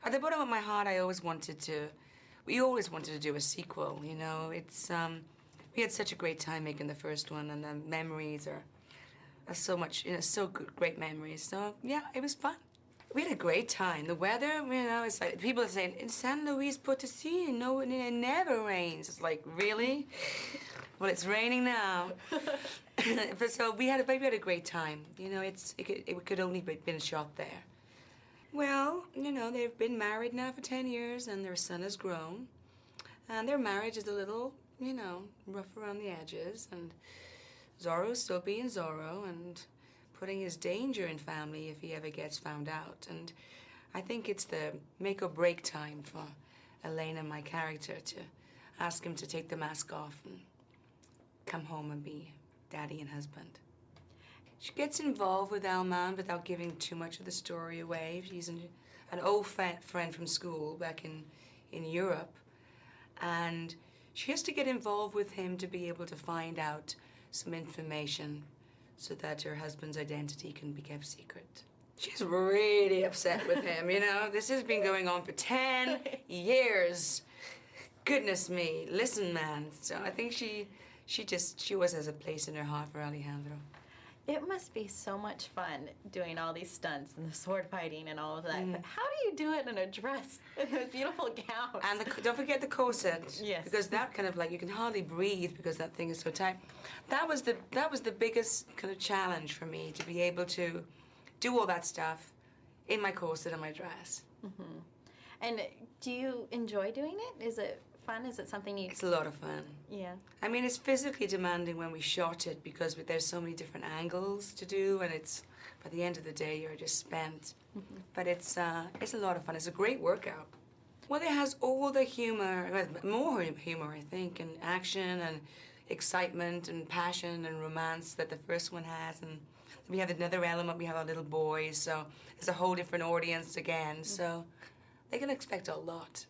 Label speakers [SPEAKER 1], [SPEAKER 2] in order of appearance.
[SPEAKER 1] At the bottom of my heart, we always wanted to do a sequel, you know. We had such a great time making the first one, and the memories are so much, you know, so good, great memories. So, yeah, it was fun. We had a great time. The weather, you know, it's like, people are saying, in San Luis Potosí, no, it never rains. It's like, really? Well, it's raining now. But so we had a great time. You know, it could only been shot there. Well, you know, they've been married now for 10 years, and their son has grown. And their marriage is a little, you know, rough around the edges, and Zorro's still being Zorro and putting his danger in family if he ever gets found out. And I think it's the make or break time for Elena, my character, to ask him to take the mask off and come home and be daddy and husband. She gets involved with Alman without giving too much of the story away. She's an old friend from school back in Europe, and she has to get involved with him to be able to find out some information so that her husband's identity can be kept secret. She's really upset with him, you know? This has been going on for 10 years. Goodness me, listen, man. So I think she always has a place in her heart for Alejandro.
[SPEAKER 2] It must be so much fun doing all these stunts and the sword fighting and all of that. But how do you do it in a dress, in those beautiful gowns?
[SPEAKER 1] And don't forget the corset.
[SPEAKER 2] Yes.
[SPEAKER 1] Because that kind of like, you can hardly breathe because that thing is so tight. That was the biggest kind of challenge for me, to be able to do all that stuff in my corset and my dress.
[SPEAKER 2] Mm-hmm. And do you enjoy doing it? Is it fun? Is it something you...
[SPEAKER 1] It's a lot of fun.
[SPEAKER 2] Yeah.
[SPEAKER 1] I mean, it's physically demanding when we shot it because there's so many different angles to do, and it's, by the end of the day, you're just spent. Mm-hmm. But it's a lot of fun. It's a great workout. Well, it has all the humor, more humor, I think, and action and excitement and passion and romance that the first one has. And we have another element. We have our little boys, so it's a whole different audience again. So they can expect a lot.